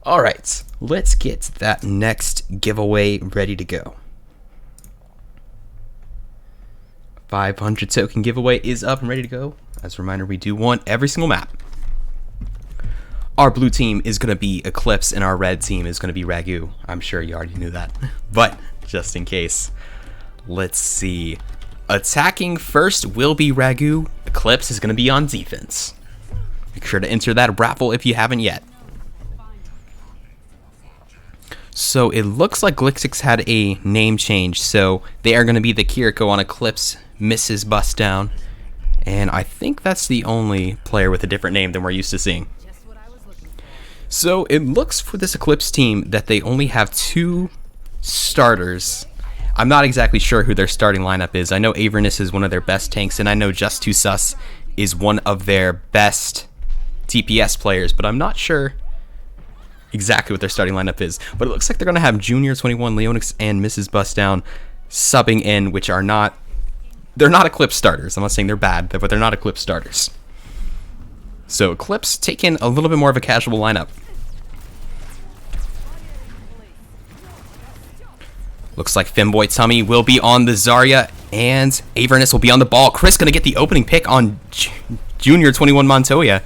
Alright, let's get that next giveaway ready to go. 500 token giveaway is up and ready to go. As a reminder, we do one every single map. Our blue team is going to be Eclipse and our red team is going to be Ragu. I'm sure you already knew that, but just in case. Let's see. Attacking first will be Ragu. Eclipse is going to be on defense. Make sure to enter that raffle if you haven't yet. So it looks like Glixix had a name change, so they are going to be the Kiriko on Eclipse, Mrs. Bust Down, and I think that's the only player with a different name than we're used to seeing. So it looks for this Eclipse team that they only have 2 starters. I'm not exactly sure who their starting lineup is. I know Avernus is one of their best tanks, and I know Just Too Sus is one of their best TPS players, but I'm not sure exactly what their starting lineup is. But it looks like they're going to have Junior 21, Leonix, and Mrs. Bust Down subbing in, which are not... They're not Eclipse starters. I'm not saying they're bad, but they're not Eclipse starters. So Eclipse taking a little bit more of a casual lineup. Looks like Femboy Tummy will be on the Zarya, and Avernus will be on the ball. Chris going to get the opening pick on Junior 21 Montoya,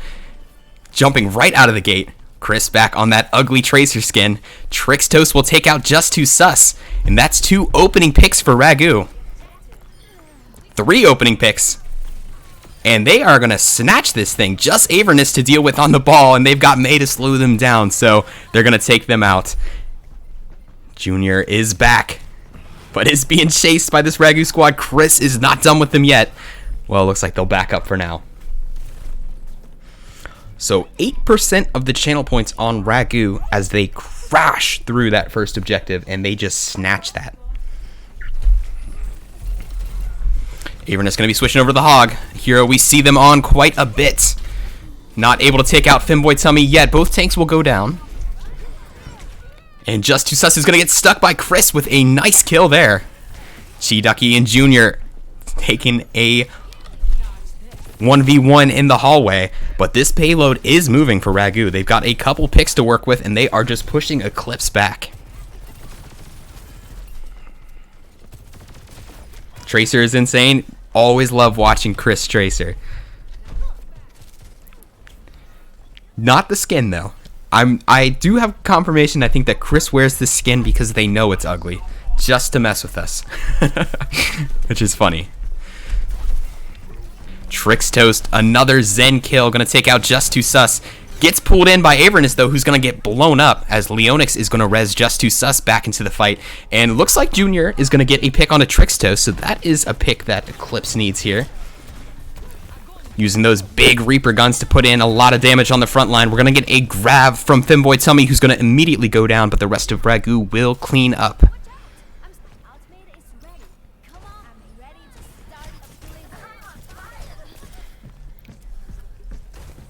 jumping right out of the gate. Chris back on that ugly Tracer skin. Trixtos will take out Just Too Sus, and that's 2 opening picks for Ragu. 3 opening picks. And they are going to snatch this thing. Just Avernus to deal with on the ball, and they've got May to slow them down, so they're going to take them out. Junior is back, but is being chased by this Ragu squad. Chris is not done with them yet. Well, it looks like they'll back up for now. So 8% of the channel points on Ragu as they crash through that first objective, and they just snatch that. Avernus going to be switching over to the Hog. Hero, we see them on quite a bit. Not able to take out Femboy Tummy yet. Both tanks will go down. And Just Too Sus is going to get stuck by Chris with a nice kill there. Chiducky and Junior taking a 1v1 in the hallway. But this payload is moving for Ragu. They've got a couple picks to work with, and they are just pushing Eclipse back. Tracer is insane. Always love watching Chris Tracer. Not the skin, though. I do have confirmation. I think that Chris wears this skin because they know it's ugly, just to mess with us, which is funny. Trixtoast, another Zen kill, gonna take out Just Too Sus. Gets pulled in by Avernus, though, who's gonna get blown up as Leonix is gonna res Just Too Sus back into the fight. And looks like Junior is gonna get a pick on a Trixtoast, so that is a pick that Eclipse needs here. Using those big Reaper guns to put in a lot of damage on the front line. We're going to get a grab from Femboy Tummy, who's going to immediately go down, but the rest of Ragu will clean up.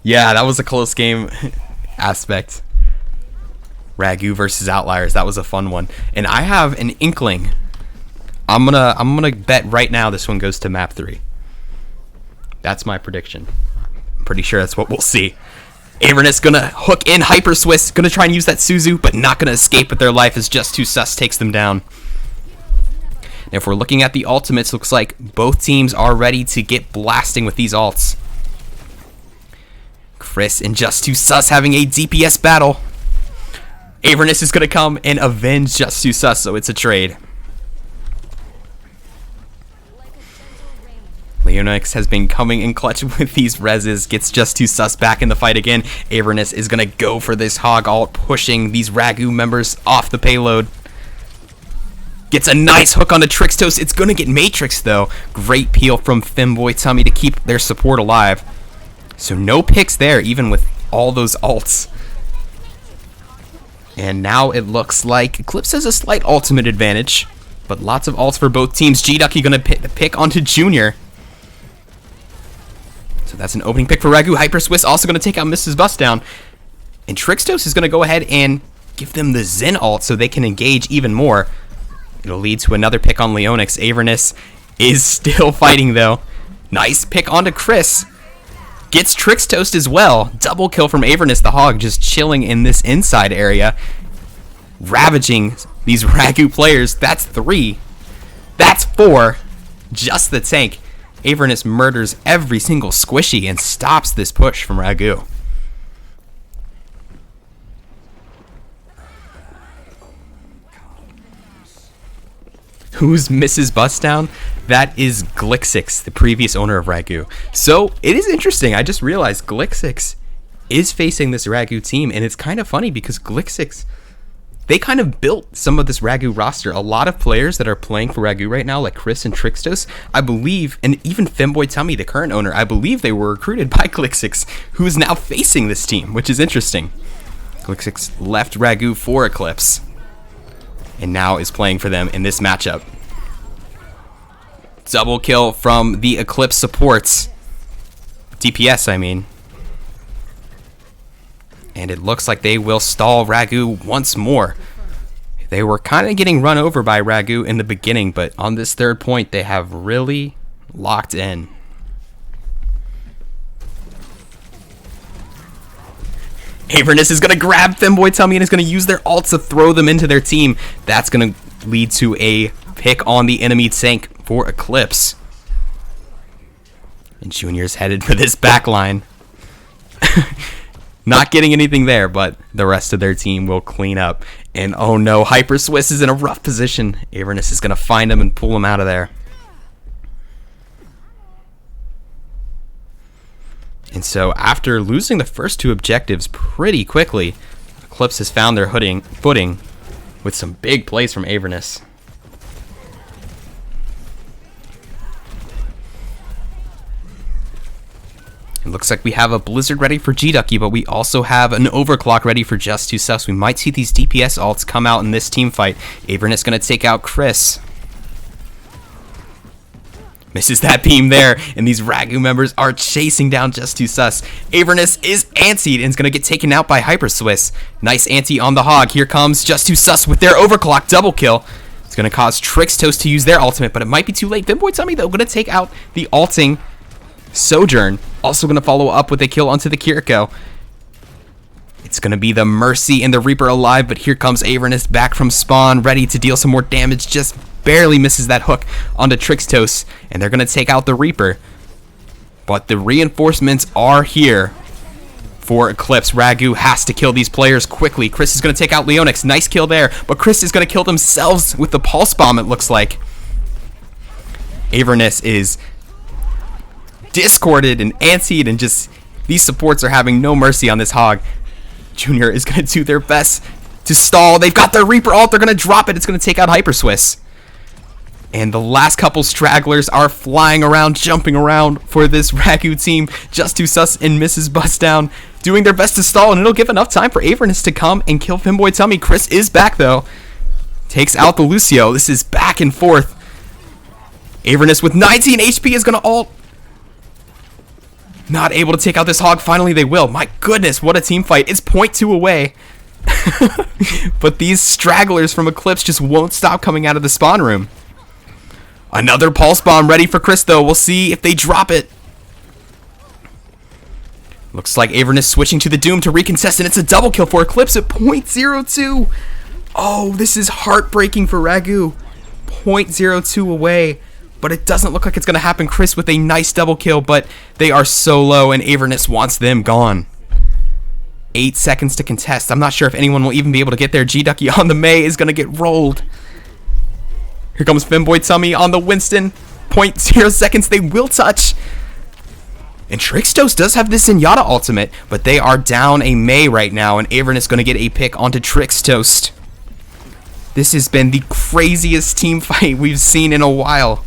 Yeah, that was a close game aspect. Ragu versus Outliers. That was a fun one. And I have an inkling. I'm gonna bet right now this one goes to map 3. That's my prediction. I'm pretty sure that's what we'll see. Avernus gonna hook in Hyper Swiss, gonna try and use that Suzu, but not gonna escape with their life as Just Too Sus takes them down. And if we're looking at the ultimates, looks like both teams are ready to get blasting with these ults. Chris and Just Too Sus having a DPS battle. Avernus is gonna come and avenge Just Too Sus, so it's a trade. Leonix has been coming in clutch with these reses, gets Just Too Sus back in the fight again. Avernus is going to go for this Hog ult, pushing these Ragu members off the payload. Gets a nice hook on the Trixtos. It's going to get Matrix, though. Great peel from Femboy Tummy to keep their support alive. So no picks there, even with all those ults. And now it looks like Eclipse has a slight ultimate advantage, but lots of ults for both teams. G-Ducky going to pick onto Junior. So that's an opening pick for Ragu. Hyper Swiss also going to take out Mrs. Bust Down. And Trixtos is going to go ahead and give them the Zen ult so they can engage even more. It'll lead to another pick on Leonix. Avernus is still fighting, though. Nice pick onto Chris. Gets Trix Toast as well. Double kill from Avernus the Hog, just chilling in this inside area. Ravaging these Ragu players. That's 3. That's 4. Just the tank. Avernus murders every single squishy and stops this push from Ragu. Who's Mrs. Bustdown? That is Glixix, the previous owner of Ragu. So it is interesting. I just realized Glixix is facing this Ragu team, and it's kind of funny because Glixix, they kind of built some of this Ragu roster. A lot of players that are playing for Ragu right now, like Chris and Trixtos, I believe, and even Femboy Tummy, the current owner, I believe they were recruited by Glixix, who is now facing this team, which is interesting. Glixix left Ragu for Eclipse, and now is playing for them in this matchup. Double kill from the Eclipse supports. DPS, I mean. And it looks like they will stall Ragu once more. They were kind of getting run over by Ragu in the beginning, but on this third point, they have really locked in. Avernus is going to grab Femboy Tummy and is going to use their ults to throw them into their team. That's going to lead to a pick on the enemy tank for Eclipse. And Junior's headed for this backline. Not getting anything there, but the rest of their team will clean up. And oh no, Hyper Swiss is in a rough position. Avernus is going to find him and pull him out of there. And so after losing the first 2 objectives pretty quickly, Eclipse has found their footing with some big plays from Avernus. It looks like we have a Blizzard ready for G-Ducky, but we also have an Overclock ready for Just 2 Sus. We might see these DPS ults come out in this team fight. Avernus going to take out Chris. Misses that beam there, and these Ragu members are chasing down Just 2 Sus. Avernus is antied and is going to get taken out by Hyper Swiss. Nice anti on the Hog. Here comes Just 2 Sus with their Overclock double kill. It's going to cause Trixtos to use their ultimate, but it might be too late. Femboy Tummy, though, going to take out the ulting Sojourn. Also going to follow up with a kill onto the Kiriko. It's going to be the Mercy and the Reaper alive, but here comes Avernus back from spawn, ready to deal some more damage. Just barely misses that hook onto Trixtos, and they're going to take out the Reaper. But the reinforcements are here for Eclipse. Ragu has to kill these players quickly. Chris is going to take out Leonix. Nice kill there, but Chris is going to kill themselves with the Pulse Bomb, it looks like. Avernus is discorded and antied, and just these supports are having no mercy on this Hog. Junior is going to do their best to stall. They've got their Reaper ult. They're going to drop it. It's going to take out Hyper Swiss. And the last couple stragglers are flying around, jumping around for this Ragu team. Just 2 Sus and Mrs. Bustdown doing their best to stall, and it'll give enough time for Avernus to come and kill Femboy Tummy. Chris is back, though. Takes out the Lucio. This is back and forth. Avernus with 19 HP is going to ult. Not able to take out this Hog. Finally, they will. My goodness, what a team fight. It's 0.2 away. But these stragglers from Eclipse just won't stop coming out of the spawn room. Another Pulse Bomb ready for Chris, though. We'll see if they drop it. Looks like Avernus switching to the Doom to recontest, and it's a double kill for Eclipse at 0.02. Oh, this is heartbreaking for Ragu. 0.02 away. But it doesn't look like it's going to happen. Chris with a nice double kill, but they are so low, and Avernus wants them gone. 8 seconds to contest. I'm not sure if anyone will even be able to get there. G-Ducky on the Mei is going to get rolled. Here comes Femboy Tummy on the Winston. 0.0 seconds. They will touch. And Trixtos does have this Zenyatta ultimate, but they are down a Mei right now, and Avernus going to get a pick onto Trixtos. This has been the craziest team fight we've seen in a while.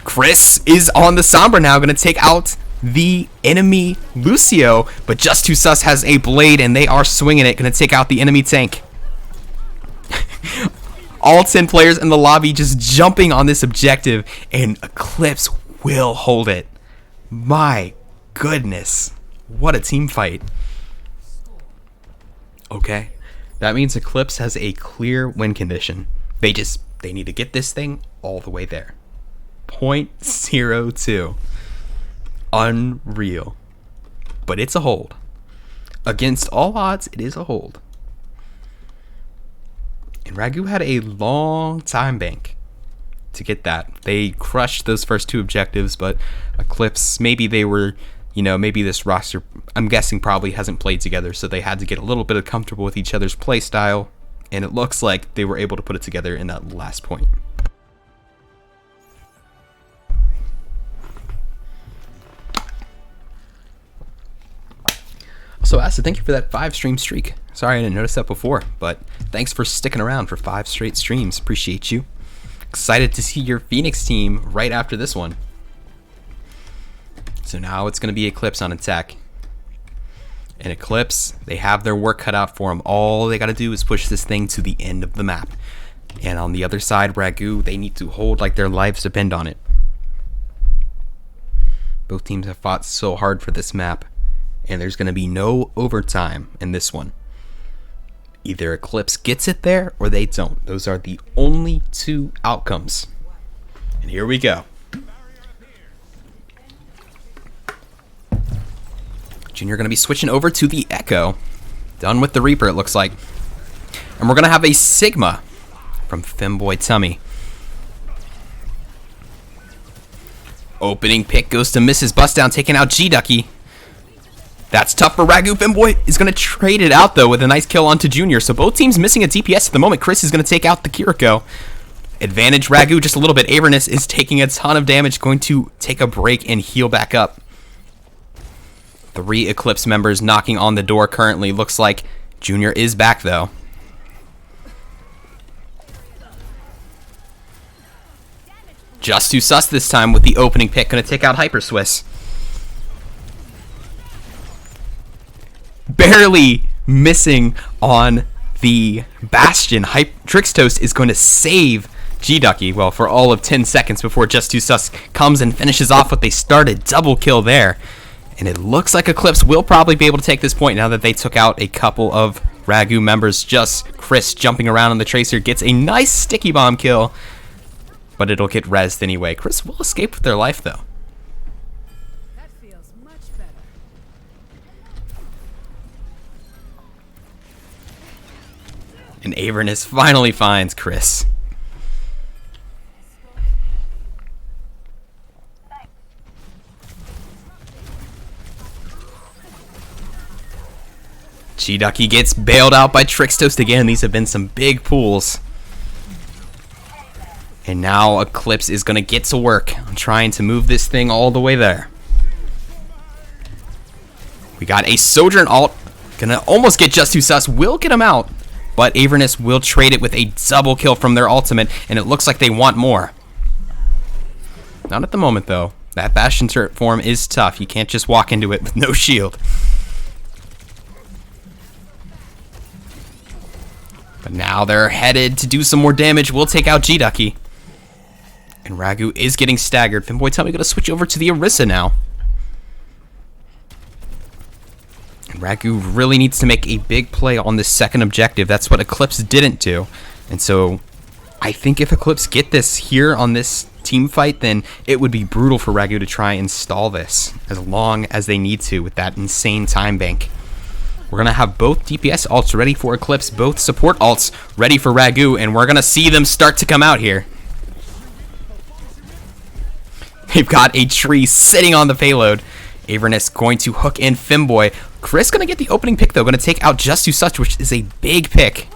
Chris is on the Sombra now, going to take out the enemy Lucio, but Just 2 Sus has a blade, and they are swinging it, going to take out the enemy tank. All 10 players in the lobby just jumping on this objective, and Eclipse will hold it. My goodness, what a team fight. Okay, that means Eclipse has a clear win condition. They need to get this thing all the way there. .02. Unreal. But it's a hold. Against all odds, it is a hold. And Ragu had a long time bank to get that. They crushed those first two objectives, but Eclipse, maybe they were, maybe this roster, I'm guessing, probably hasn't played together, so they had to get a little bit comfortable with each other's play style, and it looks like they were able to put it together in that last point. So Acid, thank you for that 5-stream streak. Sorry I didn't notice that before, but thanks for sticking around for 5 straight streams. Appreciate you. Excited to see your Phoenix team right after this one. So now it's going to be Eclipse on attack. And Eclipse, they have their work cut out for them. All they got to do is push this thing to the end of the map. And on the other side, Ragu, they need to hold like their lives depend on it. Both teams have fought so hard for this map. And there's going to be no overtime in this one. Either Eclipse gets it there or they don't. Those are the only two outcomes. And here we go. Junior going to be switching over to the Echo. Done with the Reaper, it looks like. And we're going to have a Sigma from Femboy Tummy. Opening pick goes to Mrs. Bustdown, taking out G-Ducky. That's tough for Ragu. Femboy is going to trade it out, though, with a nice kill onto Junior. So both teams missing a DPS at the moment. Chris is going to take out the Kiriko. Advantage Ragu just a little bit. Avernus is taking a ton of damage, going to take a break and heal back up. 3 Eclipse members knocking on the door currently. Looks like Junior is back, though. Just too sus this time with the opening pick. Going to take out Hyper Swiss. Barely missing on the Bastion. Trixtoast is going to save G-Ducky, well, for all of 10 seconds before Just Too Sus comes and finishes off what they started. Double kill there. And it looks like Eclipse will probably be able to take this point now that they took out a couple of Ragu members. Just Chris jumping around on the Tracer gets a nice sticky bomb kill, but it'll get rezzed anyway. Chris will escape with their life, though. And Avernus finally finds Chris. G-Ducky gets bailed out by Trixtoast again. These have been some big pools. And now Eclipse is going to get to work on trying to move this thing all the way there. We got a Sojourn ult. Gonna almost get Just Too Sus. Will get him out. But Avernus will trade it with a double kill from their ultimate, and it looks like they want more. Not at the moment, though. That Bastion turret form is tough. You can't just walk into it with no shield. But now they're headed to do some more damage. We'll take out G-Ducky. And Ragu is getting staggered. Femboy, tell me, going to switch over to the Orisa now. Ragu really needs to make a big play on this second objective. That's what Eclipse didn't do. And so I think if Eclipse get this here on this team fight, then it would be brutal for Ragu to try and stall this as long as they need to with that insane time bank. We're going to have both DPS ults ready for Eclipse, both support ults ready for Ragu, and we're going to see them start to come out here. They've got a tree sitting on the payload. Avernus going to hook in Femboy. Chris going to get the opening pick, though. Going to take out Just Too Sus, which is a big pick.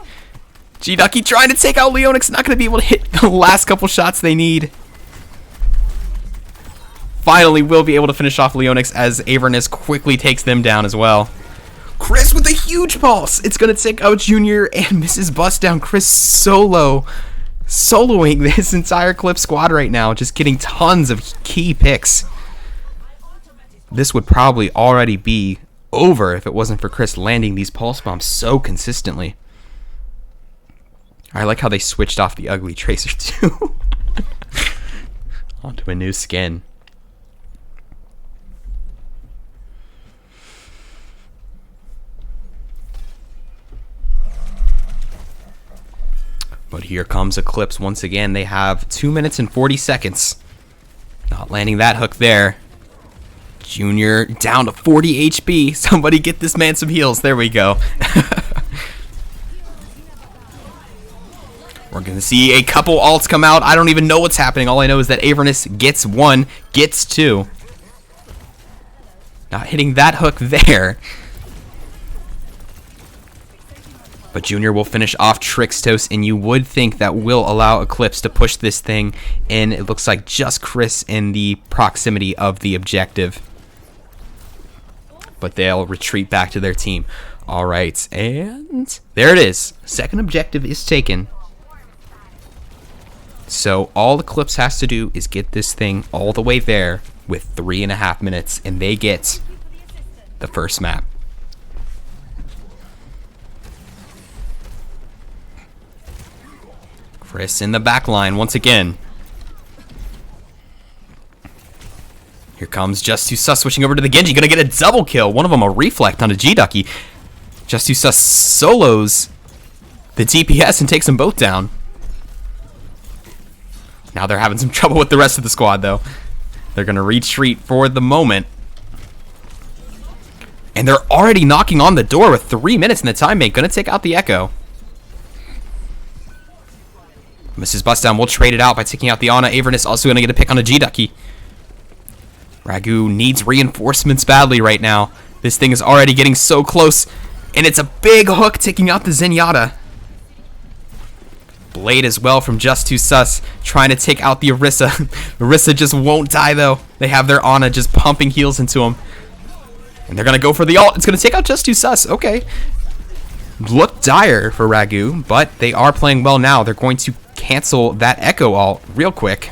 G-Ducky trying to take out Leonix. Not going to be able to hit the last couple shots they need. Finally will be able to finish off Leonix as Avernus quickly takes them down as well. Chris with a huge pulse. It's going to take out Junior and Mrs. Bustdown. Chris soloing this entire Clip squad right now. Just getting tons of key picks. This would probably already be over if it wasn't for Chris landing these pulse bombs so consistently. I like how they switched off the ugly Tracer too. Onto a new skin. But here comes Eclipse once again. They have 2 minutes and 40 seconds landing that hook there. Junior down to 40 HP. Somebody get this man some heals. There we go. We're going to see a couple ults come out. I don't even know what's happening. All I know is that Avernus gets one, gets two. Not hitting that hook there. But Junior will finish off Trixtos, and you would think that will allow Eclipse to push this thing in. It looks like just Chris in the proximity of the objective. But they'll retreat back to their team. All right, and there it is. Second objective is taken. So all Eclipse has to do is get this thing all the way there with 3.5 minutes, and they get the first map. Chris in the back line once again. Here comes Just Too Sus switching over to the Genji. Gonna get a double kill. One of them a reflect onto G-Ducky. Just Too Sus solos the DPS and takes them both down. Now they're having some trouble with the rest of the squad, though. They're going to retreat for the moment. And they're already knocking on the door with 3 minutes in the time mate. Going to take out the Echo. Mrs. Bustdown will trade it out by taking out the Ana. Avernus also going to get a pick on a G-Ducky. Ragu needs reinforcements badly right now. This thing is already getting so close. And it's a big hook taking out the Zenyatta. Blade as well from Just Too Sus, trying to take out the Orisa. Orisa just won't die though. They have their Ana just pumping heals into him. And they're going to go for the ult. It's going to take out Just Too Sus. Okay. Look dire for Ragu, but they are playing well now. They're going to cancel that Echo ult real quick.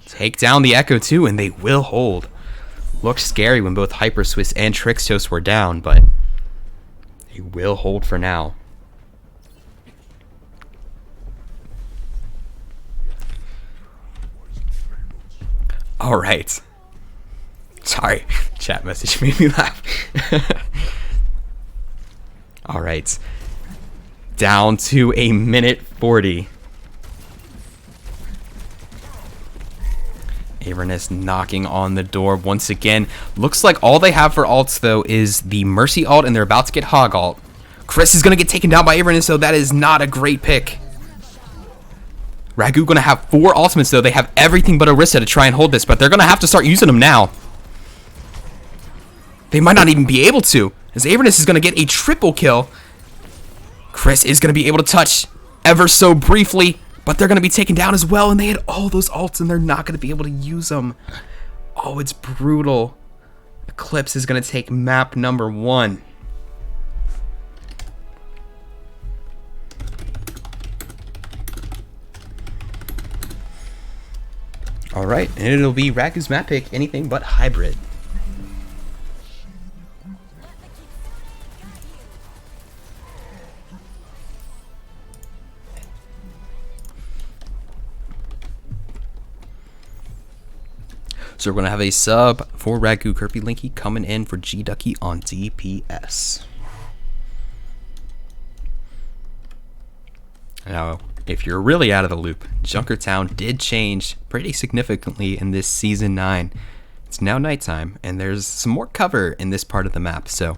Take down the Echo too, and they will hold. Looked scary when both Hyper Swiss and Trixtos were down, but they will hold for now. All right. Sorry, chat message made me laugh. All right. Down to a minute 40. Avernus knocking on the door once again. Looks like all they have for ults, though, is the Mercy ult, and they're about to get Hog ult. Chris is going to get taken down by Avernus, so that is not a great pick. Ragu going to have 4 ultimates, though. They have everything but Orisa to try and hold this, but they're going to have to start using them now. They might not even be able to, as Avernus is going to get a triple kill. Chris is going to be able to touch ever so briefly, but they're going to be taken down as well, and they had all those ults, and they're not going to be able to use them. Oh, it's brutal. Eclipse is going to take map number 1. All right, and it'll be Ragu's map pick, anything but hybrid. So we're going to have a sub for Ragu. Kirby Linky coming in for G-Ducky on DPS. Now, if you're really out of the loop, Junkertown did change pretty significantly in this Season 9. It's now nighttime, and there's some more cover in this part of the map. So,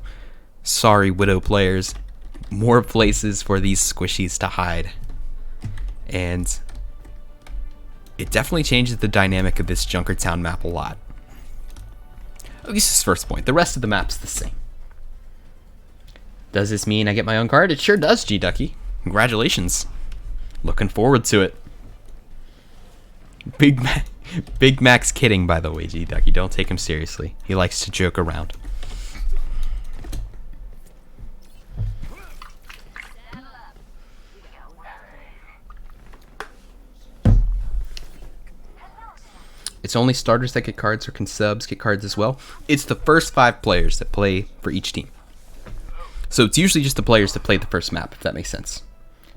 sorry, Widow players. More places for these squishies to hide. And it definitely changes the dynamic of this Junkertown map a lot. At least this first point. The rest of the map's the same. Does this mean I get my own card? It sure does, G-Ducky. Congratulations. Looking forward to it. Big Mac's kidding, by the way, G-Ducky. Don't take him seriously. He likes to joke around. It's only starters that get cards, or can subs get cards as well. It's the first 5 players that play for each team. So it's usually just the players that play the first map, if that makes sense.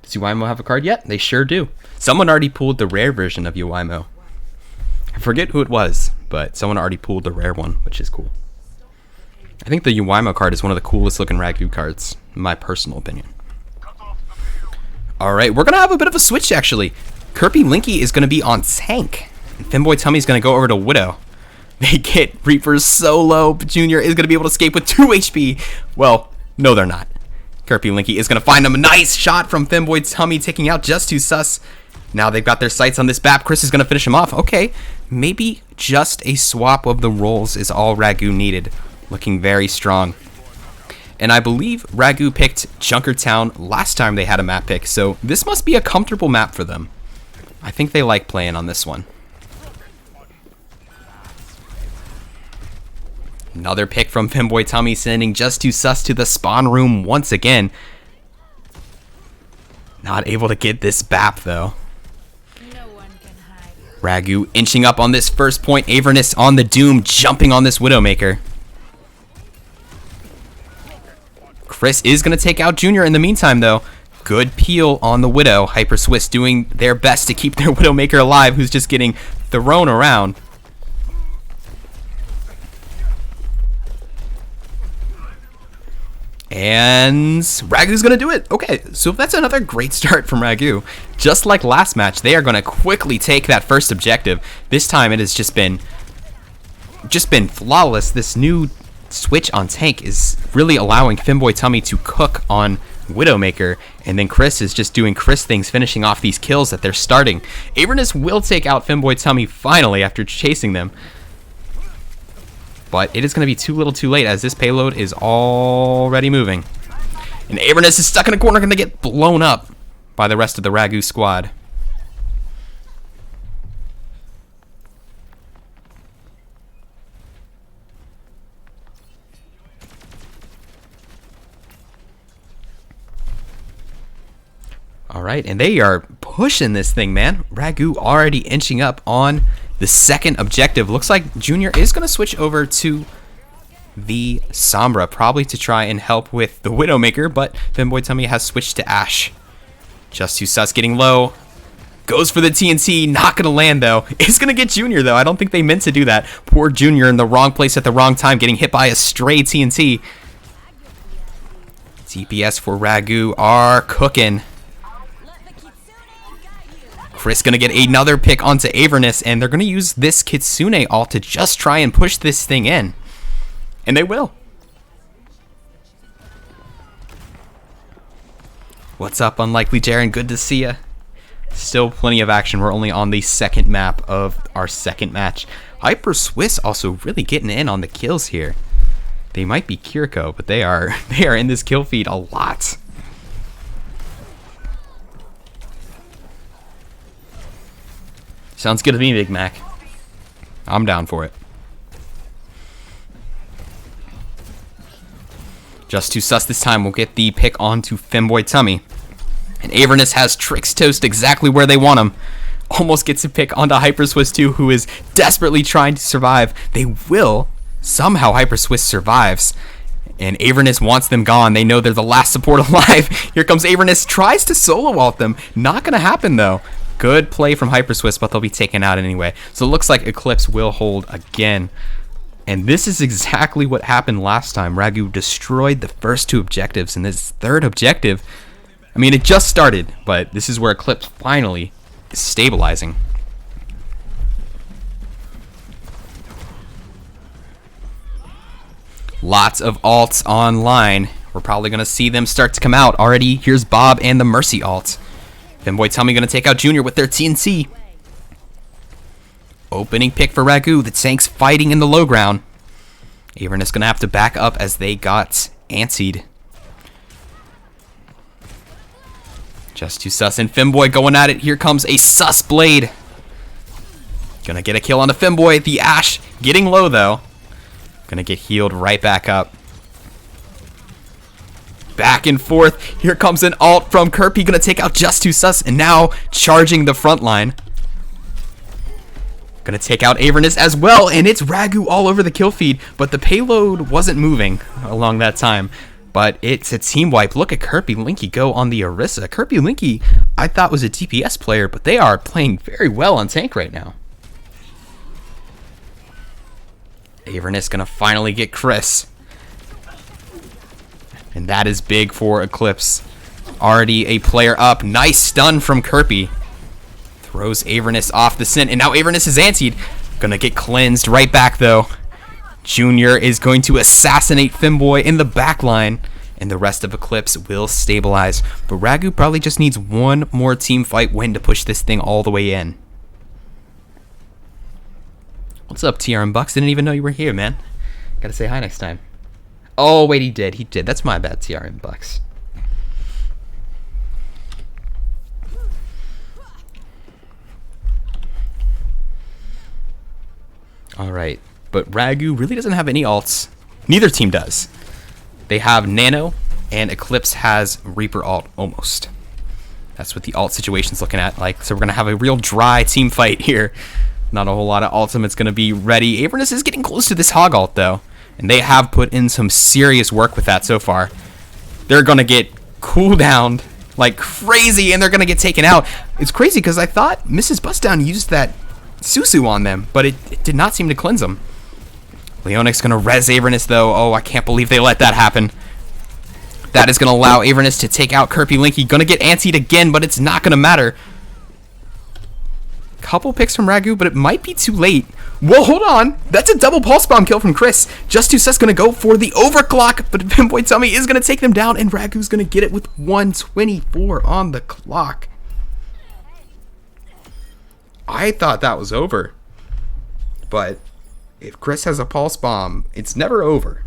Does Uimo have a card yet? They sure do. Someone already pulled the rare version of Uimo. I forget who it was, but someone already pulled the rare one, which is cool. I think the Uimo card is one of the coolest looking Ragu cards, in my personal opinion. Alright, we're going to have a bit of a switch, actually. Kirby Linky is going to be on tank. And Femboy Tummy's going to go over to Widow. They get Reapers so low, but Junior is going to be able to escape with 2 HP. Well, no they're not. Kirby Linky is going to find him. A nice shot from Femboy Tummy, taking out Just Too Sus. Now they've got their sights on this BAP. Chris is going to finish him off. Okay, maybe just a swap of the roles is all Ragu needed. Looking very strong. And I believe Ragu picked Junkertown last time they had a map pick, so this must be a comfortable map for them. I think they like playing on this one. Another pick from Femboy Tummy, sending Just Too Sus to the spawn room once again. Not able to get this BAP though. Ragu inching up on this first point. Avernus on the Doom, jumping on this Widowmaker. Chris is going to take out Junior in the meantime, though. Good peel on the Widow. Hyper Swiss doing their best to keep their Widowmaker alive, who's just getting thrown around. And Ragu's going to do it. Okay, so that's another great start from Ragu. Just like last match, they are going to quickly take that first objective. This time it has just been flawless. This new switch on tank is really allowing Femboy Tummy to cook on Widowmaker, and then Chris is just doing Chris things, finishing off these kills that they're starting. Avernus will take out Femboy Tummy finally after chasing them. But it is going to be too little too late, as this payload is already moving. And Avernus is stuck in a corner, going to get blown up by the rest of the Ragu squad. Alright, and they are pushing this thing, man. Ragu already inching up on the second objective. Looks like Junior is going to switch over to the Sombra, probably to try and help with the Widowmaker, but Femboy Tummy has switched to Ashe. Just Too Sus getting low. Goes for the TNT, not going to land though. It's going to get Junior though. I don't think they meant to do that. Poor Junior in the wrong place at the wrong time, getting hit by a stray TNT. DPS for Ragu are cooking. Chris gonna get another pick onto Avernus, and they're gonna use this Kitsune ult to just try and push this thing in. And they will. What's up, Unlikely Jaren? Good to see ya. Still plenty of action. We're only on the second map of our second match. Hyper Swiss also really getting in on the kills here. They might be Kiriko, but they are in this kill feed a lot. Sounds good to me, Big Mac. I'm down for it. Just Too Sus this time will get the pick onto Femboy Tummy. And Avernus has Trix Toast exactly where they want him. Almost gets a pick onto Hyper Swiss too, who is desperately trying to survive. They will. Somehow Hyper Swiss survives. And Avernus wants them gone. They know they're the last support alive. Here comes Avernus. Tries to solo ult them. Not going to happen though. Good play from Hyper Swiss, but they'll be taken out anyway. So it looks like Eclipse will hold again. And this is exactly what happened last time. Ragu destroyed the first 2 objectives, and this third objective, I mean, it just started, but this is where Eclipse finally is stabilizing. Lots of ults online. We're probably going to see them start to come out. Already, here's Bob and the Mercy ult. Femboy Tummy going to take out Junior with their TNT. Opening pick for Ragu. The tank's fighting in the low ground. Avernus going to have to back up as they got antsied. Just Too Sus and Femboy going at it. Here comes a Sus Blade. Gonna get a kill on the Femboy. The Ashe getting low though. Gonna get healed right back up. Back and forth. Here comes an ult from Kirby. Gonna take out Just Too Sus, and now charging the front line. Gonna take out Avernus as well, and it's Ragu all over the kill feed, but the payload wasn't moving along that time. But it's a team wipe. Look at Kirby Linky go on the Orisa. Kirby Linky, I thought was a DPS player, but they are playing very well on tank right now. Avernus gonna finally get Chris. And that is big for Eclipse. Already a player up. Nice stun from Kirby. Throws Avernus off the scent, and now Avernus is antied. Gonna get cleansed right back, though. Junior is going to assassinate Femboy in the back line, and the rest of Eclipse will stabilize. But Ragu probably just needs one more team fight win to push this thing all the way in. What's up, TRM Bucks? Didn't even know you were here, man. Gotta say hi next time. Oh, wait, he did. He did. That's my bad, TRM Bucks. Alright, but Ragu really doesn't have any ults. Neither team does. They have Nano, and Eclipse has Reaper ult, almost. That's what the ult situation's looking at. Like, so we're going to have a real dry team fight here. Not a whole lot of ultimates going to be ready. Avernus is getting close to this Hog ult, though. And they have put in some serious work with that so far. They're going to get cooldowned like crazy, and they're going to get taken out. It's crazy, because I thought Mrs. Bustdown used that Susu on them, but it did not seem to cleanse them. Leonic's going to res Avernus, though. Oh, I can't believe they let that happen. That is going to allow Avernus to take out Kirby Linky. Going to get antied again, but it's not going to matter. Couple picks from Ragu, but it might be too late. Whoa, hold on. That's a double pulse bomb kill from Chris. Just2Sus going to go for the overclock, but Pinboy Tummy is going to take them down, and Ragu's going to get it with 1:24 on the clock. I thought that was over, but if Chris has a pulse bomb, it's never over.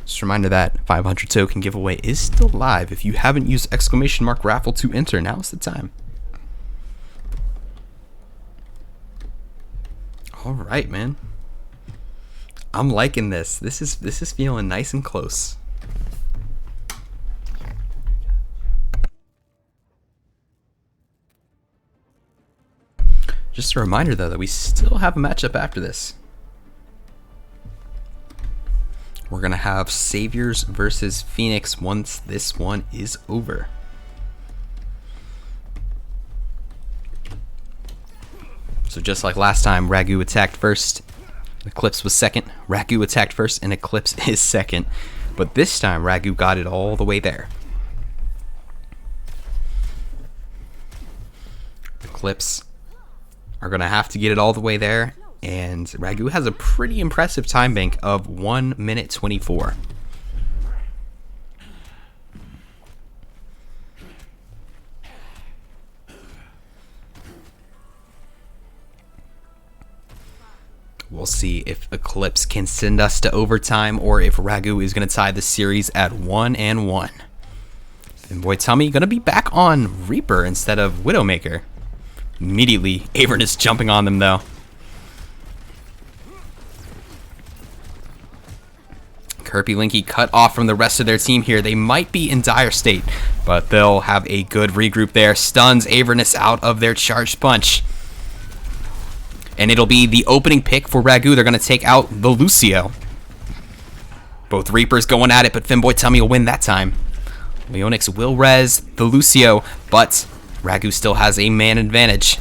Just a reminder that 500 token giveaway is still live. If you haven't used !raffle to enter, now's the time. All right, man. I'm liking this. This is feeling nice and close. Just a reminder, though, that we still have a matchup after this. We're going to have Saviors versus Phoenix once this one is over. So just like last time, Ragu attacked first, Eclipse was second. Ragu attacked first, and Eclipse is second. But this time, Ragu got it all the way there. Eclipse are going to have to get it all the way there, and Ragu has a pretty impressive time bank of 1:24. We'll see if Eclipse can send us to overtime, or if Ragu is going to tie the series at 1-1. And boy, Tummy going to be back on Reaper instead of Widowmaker. Immediately, Avernus jumping on them, though. Kirby Linky cut off from the rest of their team here. They might be in dire state, but they'll have a good regroup there. Stuns Avernus out of their charged punch. And it'll be the opening pick for Ragu. They're going to take out the Lucio. Both Reapers going at it, but Femboy Tummy will win that time. Leonix will res the Lucio, but Ragu still has a man advantage.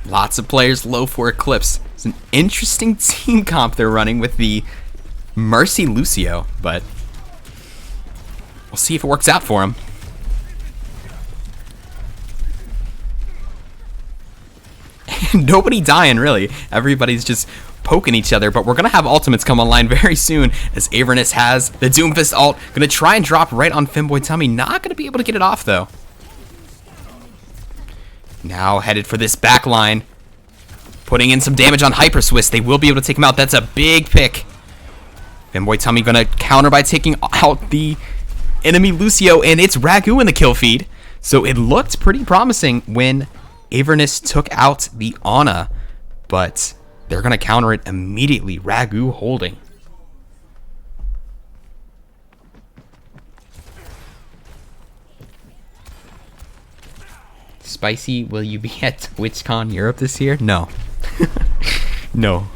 Lots of players low for Eclipse. It's an interesting team comp they're running with the Mercy Lucio, but we'll see if it works out for him. Nobody dying, really. Everybody's just poking each other, but we're going to have ultimates come online very soon, as Avernus has the Doomfist ult. Going to try and drop right on Femboy Tummy. Not going to be able to get it off, though. Now headed for this back line. Putting in some damage on Hyper Swiss. They will be able to take him out. That's a big pick. Femboy Tummy going to counter by taking out the enemy Lucio, and it's Ragu in the kill feed. So it looked pretty promising when Avernus took out the Ana, but they're going to counter it immediately. Ragu holding. Spicy, will you be at TwitchCon Europe this year? No. No.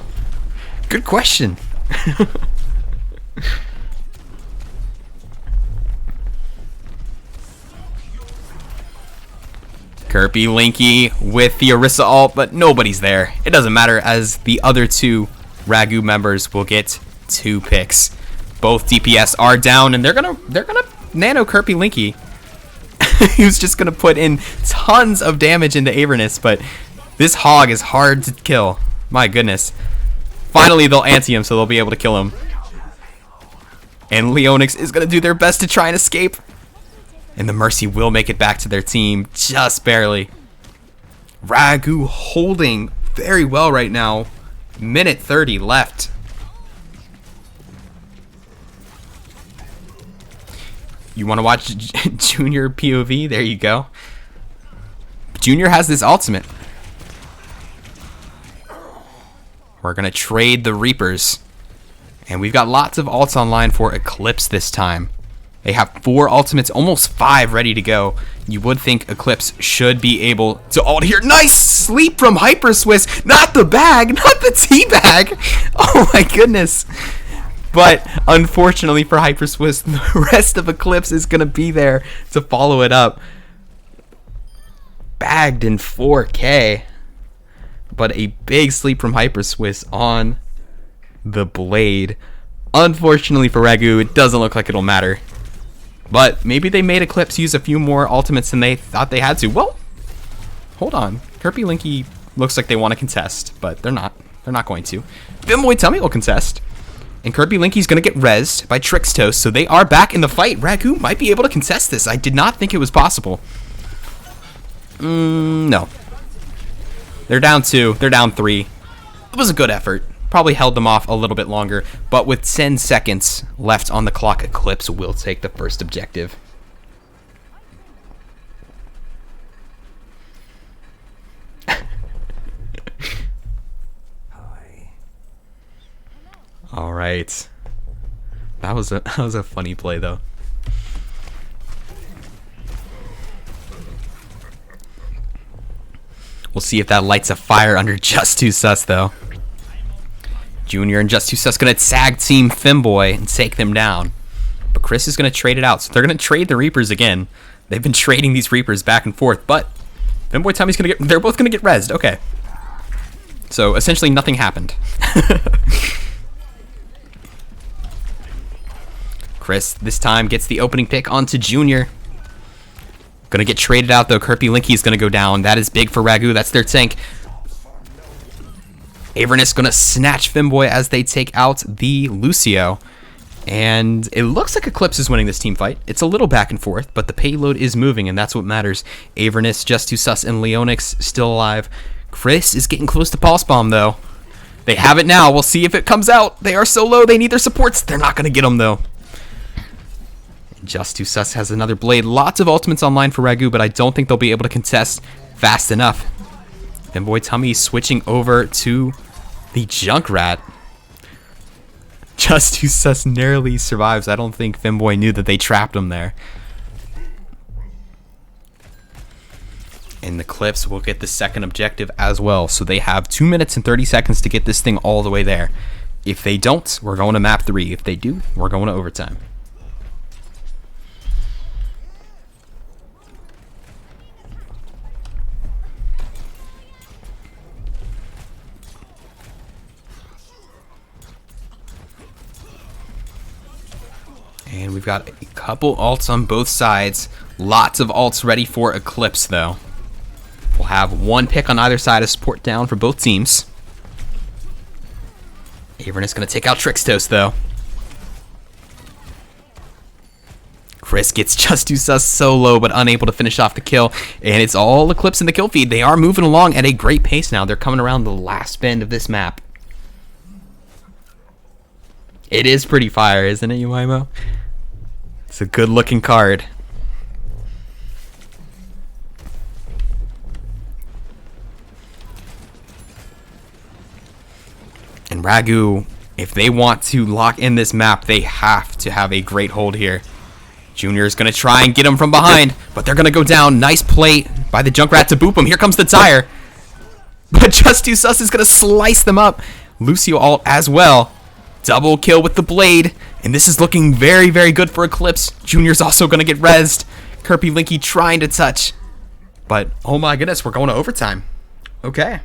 Good question. Kirby Linky with the Orisa ult, but nobody's there. It doesn't matter, as the other two Ragu members will get 2 picks. Both DPS are down, and they're gonna nano Kirby Linky. He was just gonna put in tons of damage into Avernus, but this hog is hard to kill. My goodness. Finally, they'll anti him, so they'll be able to kill him. And Leonix is gonna do their best to try and escape. And the Mercy will make it back to their team, just barely. Ragu holding very well right now. Minute 30 left. You want to watch Junior POV? There you go. Junior has this ultimate. We're going to trade the Reapers. And we've got lots of ults online for Eclipse this time. They have 4 ultimates, almost 5 ready to go. You would think Eclipse should be able to ult here. Nice sleep from Hyper Swiss. Not the bag, not the tea bag. Oh my goodness. But unfortunately for Hyper Swiss, the rest of Eclipse is going to be there to follow it up. Bagged in 4K. But a big sleep from Hyper Swiss on the Blade. Unfortunately for Ragu, it doesn't look like it'll matter. But maybe they made Eclipse use a few more ultimates than they thought they had to. Well, hold on. Kirby Linky looks like they want to contest, but they're not. They're not going to. Bimboy Tummy will contest. And Kirby Linky's going to get rezzed by Trixtos, so they are back in the fight. Ragu might be able to contest this. I did not think it was possible. No. They're down 2. They're down 3. It was a good effort. Probably held them off a little bit longer, but with 10 seconds left on the clock, Eclipse will take the first objective. All right, that was a funny play though. We'll see if that lights a fire under Just Too Sus though. Junior and Just Too Sus gonna tag team Femboy and take them down. But Chris is gonna trade it out. So they're gonna trade the Reapers again. They've been trading these Reapers back and forth, but Femboy Tommy's gonna get, they're both gonna get rezzed. Okay. So essentially nothing happened. Chris this time gets the opening pick onto Junior. Gonna get traded out though. Kirby Linky is gonna go down. That is big for Ragu. That's their tank. Avernus gonna snatch Femboy as they take out the Lucio. And it looks like Eclipse is winning this team fight. It's a little back and forth, but the payload is moving, and that's what matters. Avernus, Just Too Sus, and Leonix still alive. Chris is getting close to Pulse Bomb, though. They have it now. We'll see if it comes out. They are so low. They need their supports. They're not going to get them, though. Just Too Sus has another Blade. Lots of ultimates online for Ragu, but I don't think they'll be able to contest fast enough. Femboy Tummy switching over to the Junkrat. Just Too Sus narrowly survives. I don't think Femboy knew that they trapped him there. And the Eclipse will get the second objective as well. So they have 2 minutes and 30 seconds to get this thing all the way there. If they don't, we're going to map 3. If they do, we're going to overtime. And we've got a couple ults on both sides. Lots of ults ready for Eclipse, though. We'll have 1 pick on either side of support down for both teams. Avernus going to take out Trixtos, though. Chris gets Just Too Sus so low, but unable to finish off the kill. And it's all Eclipse in the kill feed. They are moving along at a great pace now. They're coming around the last bend of this map. It is pretty fire, isn't it, Uimo? It's a good looking card. And Ragu, if they want to lock in this map, they have to have a great hold here. Junior is going to try and get him from behind, but they're going to go down. Nice play by the Junkrat to boop him. Here comes the tire. But Just Too Sus is going to slice them up. Lucio ult as well. Double kill with the Blade. And this is looking very, very good for Eclipse. Junior's also going to get rezzed. Kirby Linky trying to touch. But, oh my goodness, we're going to overtime. Okay.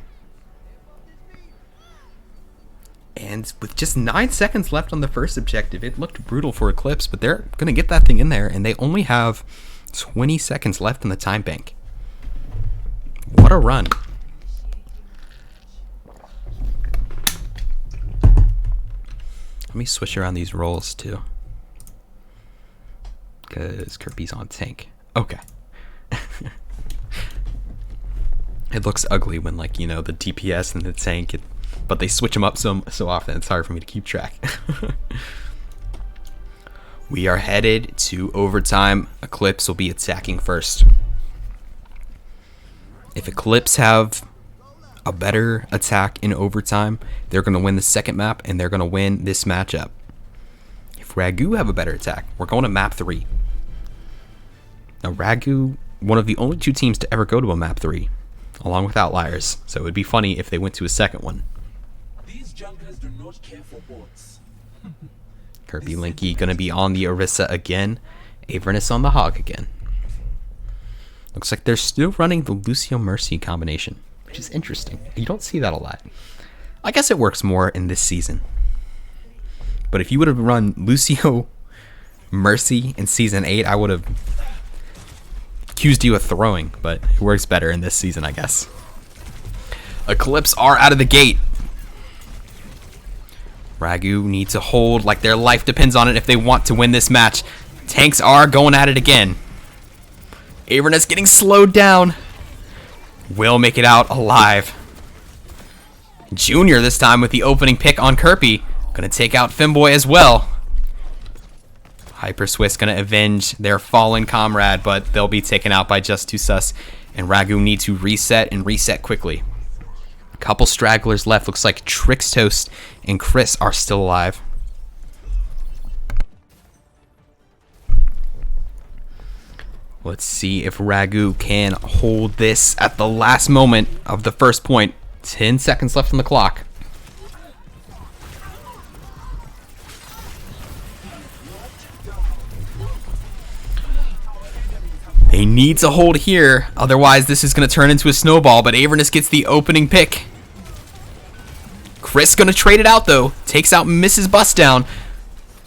And And with just 9 seconds left on the first objective, it looked brutal for Eclipse, but they're going to get that thing in there, and they only have 20 seconds left in the time bank. What a run. Let me switch around these roles, too. Because Kirby's on tank. Okay. It looks ugly when, like, you know, the DPS and the tank, but they switch them up so often, it's hard for me to keep track. We are headed to overtime. Eclipse will be attacking first. If Eclipse have a better attack in overtime, they're going to win the second map, and they're going to win this matchup. If Ragu have a better attack, we're going to map 3. Now, Ragu, one of the only 2 teams to ever go to a map 3, along with Outliers, so it would be funny if they went to a second one. These junkers do not care for bots. Kirby Linky going to be on the Orisa again. Avernus on the Hog again. Looks like they're still running the Lucio Mercy combination, which is interesting. You don't see that a lot. I guess it works more in this season. But if you would have run Lucio Mercy in Season 8, I would have accused you of throwing, but it works better in this season, I guess. Eclipse are out of the gate. Ragu need to hold like their life depends on it if they want to win this match. Tanks are going at it again. Avernus getting slowed down. Will make it out alive. Junior this time with the opening pick on Kirby. Gonna take out Femboy as well. Hyper Swiss gonna avenge their fallen comrade, but they'll be taken out by Just Too Sus. And Ragu need to reset and reset quickly. Couple stragglers left. Looks like Trix Toast and Chris are still alive. Let's see if Ragu can hold this at the last moment of the first point. 10 seconds left on the clock. They need to hold here, otherwise this is going to turn into a snowball, but Avernus gets the opening pick. Chris going to trade it out, though. Takes out Mrs. Bustdown.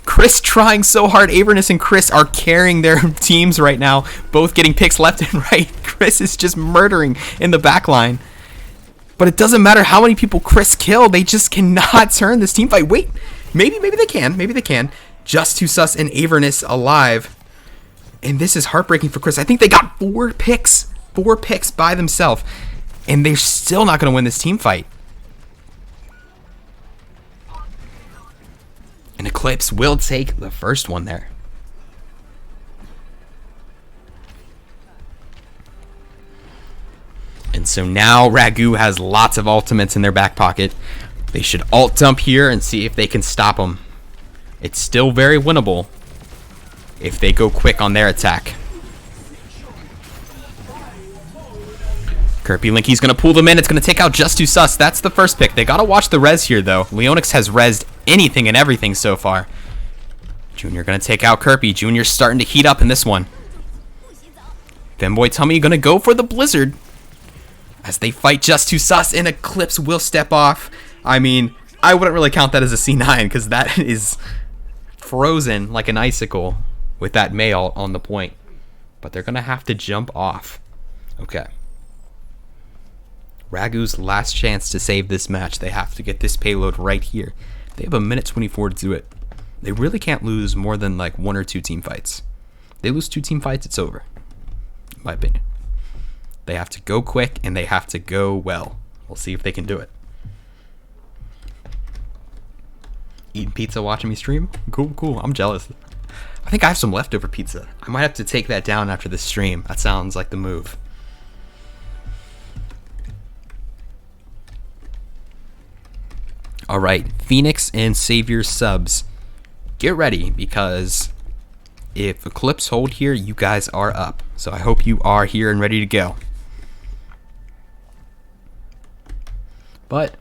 Chris trying so hard. Avernus and Chris are carrying their teams right now, both getting picks left and right. Chris is just murdering in the back line. But it doesn't matter how many people Chris killed. They just cannot turn this team fight. Wait, maybe they can. Maybe they can. Just Too Sus and Avernus alive. And this is heartbreaking for Chris. I think they got 4 picks. 4 picks by themselves. And they're still not going to win this team fight. And Eclipse will take the first one there. And so now Ragu has lots of ultimates in their back pocket. They should ult dump here and see if they can stop them. It's still very winnable if they go quick on their attack. Kirby Linky's going to pull them in. It's going to take out Just Too Sus. That's the first pick. They got to watch the res here, though. Leonix has rezzed anything and everything so far. Junior going to take out Kirby. Junior's starting to heat up in this one. Femboy Tummy going to go for the Blizzard as they fight Just Too Sus, and Eclipse will step off. I mean, I wouldn't really count that as a C9 because that is frozen like an icicle with that male on the point. But they're going to have to jump off. Okay. Ragu's last chance to save this match. They have to get this payload right here. They have a minute 24 to do it. They really can't lose more than like 1 or 2 team fights. They lose 2 team fights, it's over. In my opinion. They have to go quick and they have to go well. We'll see if they can do it. Eating pizza, watching me stream? Cool. I'm jealous. I think I have some leftover pizza. I might have to take that down after this stream. That sounds like the move. Alright, Phoenix and Savior subs. Get ready, because if Eclipse hold here, you guys are up. So I hope you are here and ready to go. But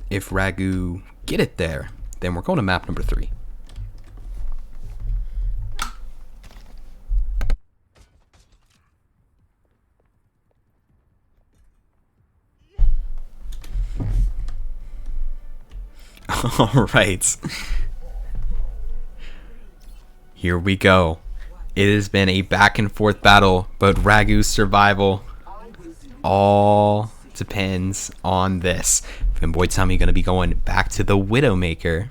if Ragu get it there, then we're going to map number 3. All right. Here we go. It has been a back and forth battle, but Ragu's survival all depends on this. Finboy Tummy going to be going back to the Widowmaker.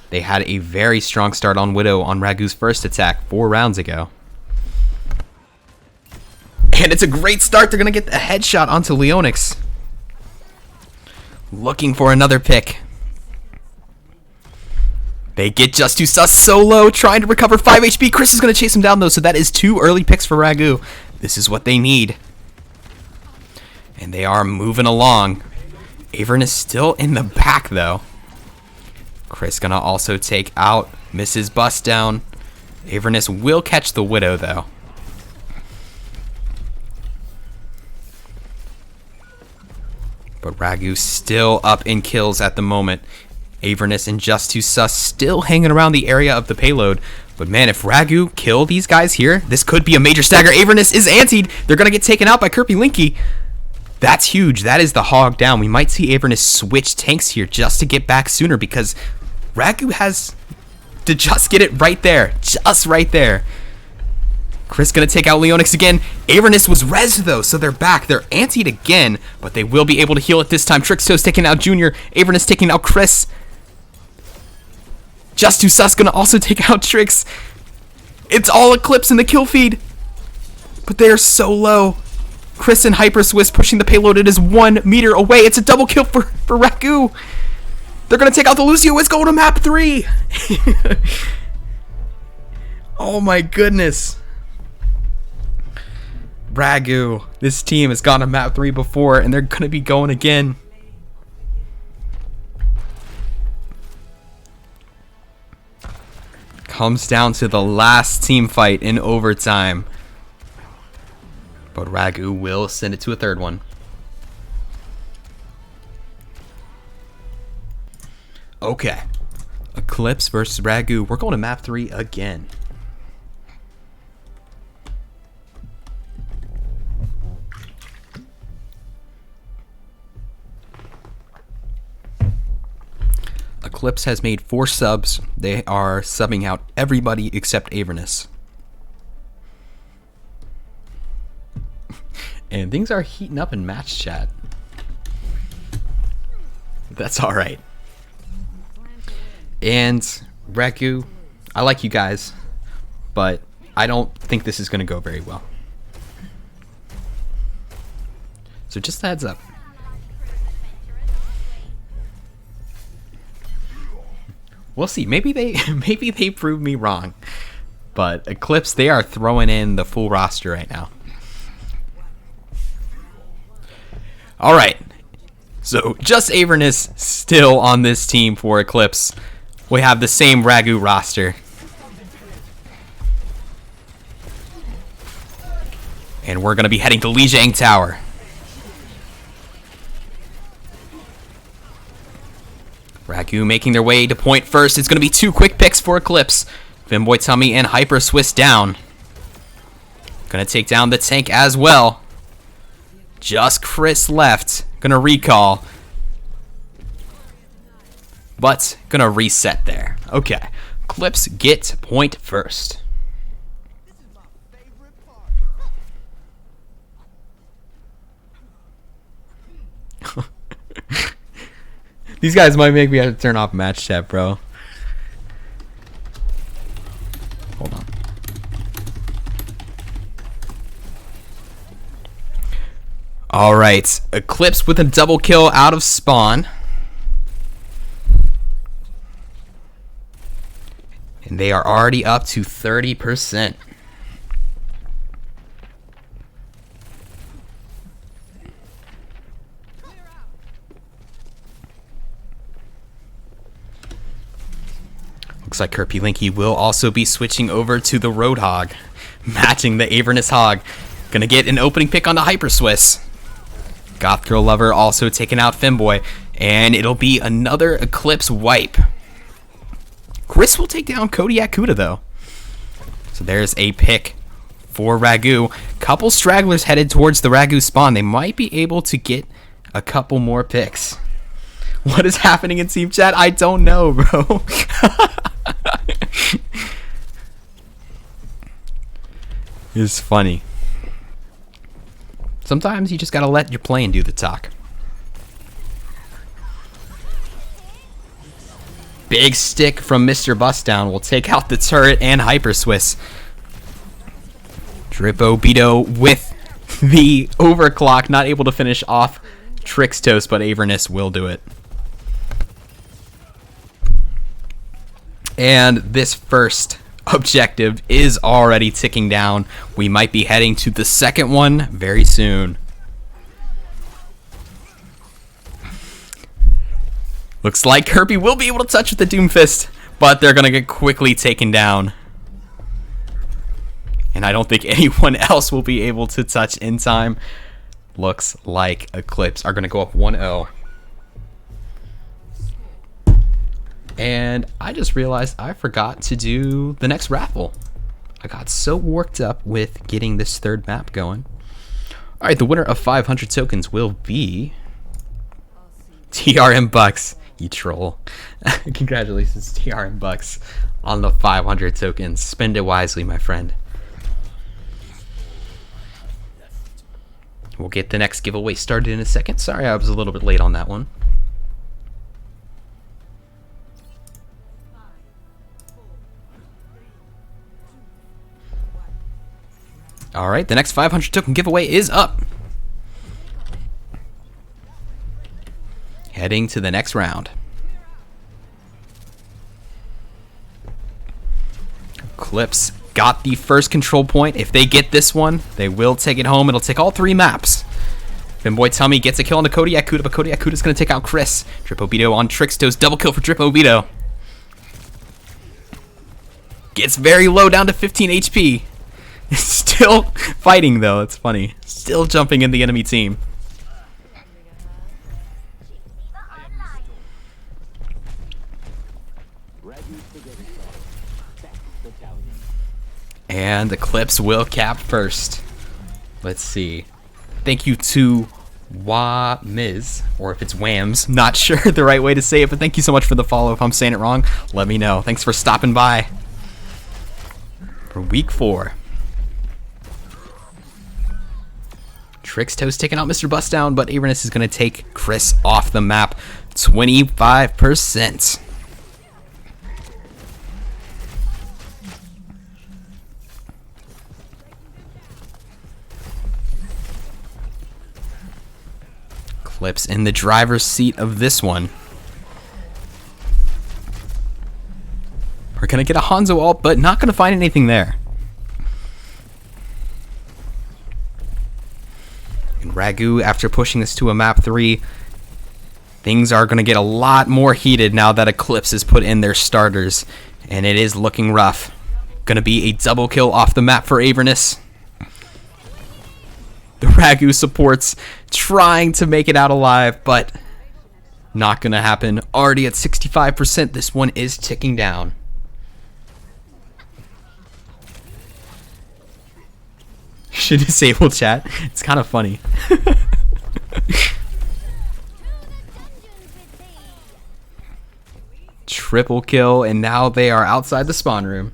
They had a very strong start on Widow on Ragu's first attack 4 rounds ago. And it's a great start. They're going to get a headshot onto Leonix. Looking for another pick. They get just too sus solo, trying to recover 5 HP. Chris is going to chase him down, though, so that is 2 early picks for Ragu. This is what they need. And they are moving along. Avern is still in the back, though. Chris going to also take out Mrs. Bust Down. Avernus will catch the Widow, though. But Ragu still up in kills at the moment. Avernus and Just Too Sus still hanging around the area of the payload. But man, if Ragu kill these guys here, this could be a major stagger. Avernus is antied. They're going to get taken out by Kirby Linky. That's huge. That is the hog down. We might see Avernus switch tanks here just to get back sooner because Ragu has to just get it right there. Just right there. Chris going to take out Leonix again. Avernus was res though, so they're back. They're antied again, but they will be able to heal it this time. Trixto's taking out Junior. Avernus taking out Chris. Just Too Sus going to also take out Trix. It's all Eclipse in the kill feed, but they are so low. Chris and Hyper Swiss pushing the payload. It is 1 meter away. It's a double kill for Ragu. They're going to take out the Lucio. It's going to map 3. Oh my goodness. Ragu. This team has gone to map 3 before, and they're going to be going again. Comes down to the last team fight in overtime. But Ragu will send it to a third one. Okay. Eclipse versus Ragu. We're going to map 3 again. Eclipse has made 4 subs. They are subbing out everybody except Avernus. And things are heating up in match chat. That's alright. And Ragu, I like you guys, but I don't think this is going to go very well. So just a heads up. We'll see. Maybe they prove me wrong. But Eclipse, they are throwing in the full roster right now. All right. So just Avernus still on this team for Eclipse. We have the same Ragu roster. And we're going to be heading to Lijiang Tower. Ragu making their way to point first. It's going to be 2 quick picks for Eclipse. Finboy Tummy and Hyper Swiss down. Going to take down the tank as well. Just Chris left. Going to recall. But going to reset there. Okay. Eclipse get point first. These guys might make me have to turn off match chat, bro. Hold on. Alright. Eclipse with a double kill out of spawn. And they are already up to 30%. Looks like Kirby Linky will also be switching over to the Roadhog, matching the Avernus Hog. Gonna get an opening pick on the Hyper Swiss. Goth Girl Lover also taking out Finboy, and it'll be another Eclipse wipe. Chris will take down Kodiak Kuda though. So there's a pick for Ragu. Couple stragglers headed towards the Ragu spawn. They might be able to get a couple more picks. What is happening in team chat? I don't know, bro. It's funny. Sometimes you just gotta let your plane do the talk. Big stick from Mr. Bustdown will take out the turret and Hyper Swiss. Dripobito with the overclock, not able to finish off Trixtos, but Avernus will do it. And this first objective is already ticking down. We might be heading to the second one very soon. Looks like Kirby will be able to touch with the Doomfist, but they're going to get quickly taken down. And I don't think anyone else will be able to touch in time. Looks like Eclipse are going to go up 1-0. And I just realized I forgot to do the next raffle. I got so worked up with getting this third map going. Alright, the winner of 500 tokens will be TRM Bucks. You troll. Congratulations, TRM Bucks, on the 500 tokens. Spend it wisely, my friend. We'll get the next giveaway started in a second. Sorry I was a little bit late on that one. Alright, the next 500 token giveaway is up. Heading to the next round. Eclipse got the first control point. If they get this one, they will take it home. It'll take all 3 maps. Finboy Tummy gets a kill on the Kodiak Kuda, but Kodiak Kuda's going to take out Chris. Dripobito on Trixtos. Double kill for Dripobito. Gets very low, down to 15 HP. Still fighting, though. It's funny. Still jumping in the enemy team. And Eclipse will cap first. Let's see. Thank you to Wamiz, or if it's Whams, not sure the right way to say it, but thank you so much for the follow. If I'm saying it wrong, let me know. Thanks for stopping by for week 4. Trixtos taking out Mr. Bustdown, but Avernus is going to take Chris off the map. 25%. Eclipse in the driver's seat of this one. We're going to get a Hanzo ult, but not going to find anything there. And Ragu, after pushing this to a map 3, things are going to get a lot more heated now that Eclipse has put in their starters. And it is looking rough. Going to be a double kill off the map for Avernus. The Ragu supports trying to make it out alive, but not going to happen. Already at 65%, this one is ticking down. Should disable chat. It's kind of funny. Triple kill, and now they are outside the spawn room.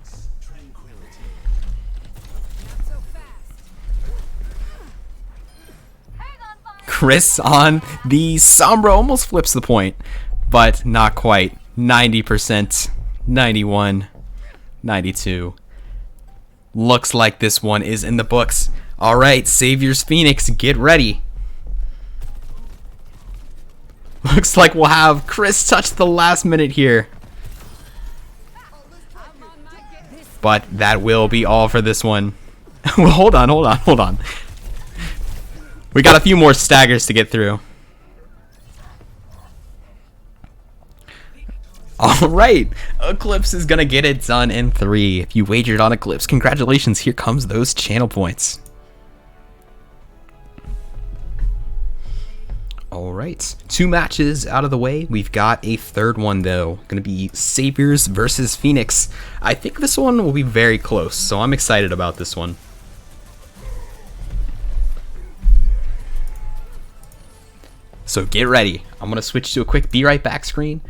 Chris on the Sombra almost flips the point, but not quite. 90%, 91, 92. Looks like this one is in the books. Alright, Savior's Phoenix, get ready. Looks like we'll have Chris touch the last minute here. But that will be all for this one. Well, hold on. We got a few more staggers to get through. Alright, Eclipse is going to get it done in 3. If you wagered on Eclipse, congratulations, here comes those channel points. Alright, 2 matches out of the way. We've got a third one though. Going to be Saviors versus Phoenix. I think this one will be very close, so I'm excited about this one. So get ready. I'm going to switch to a quick be right back screen.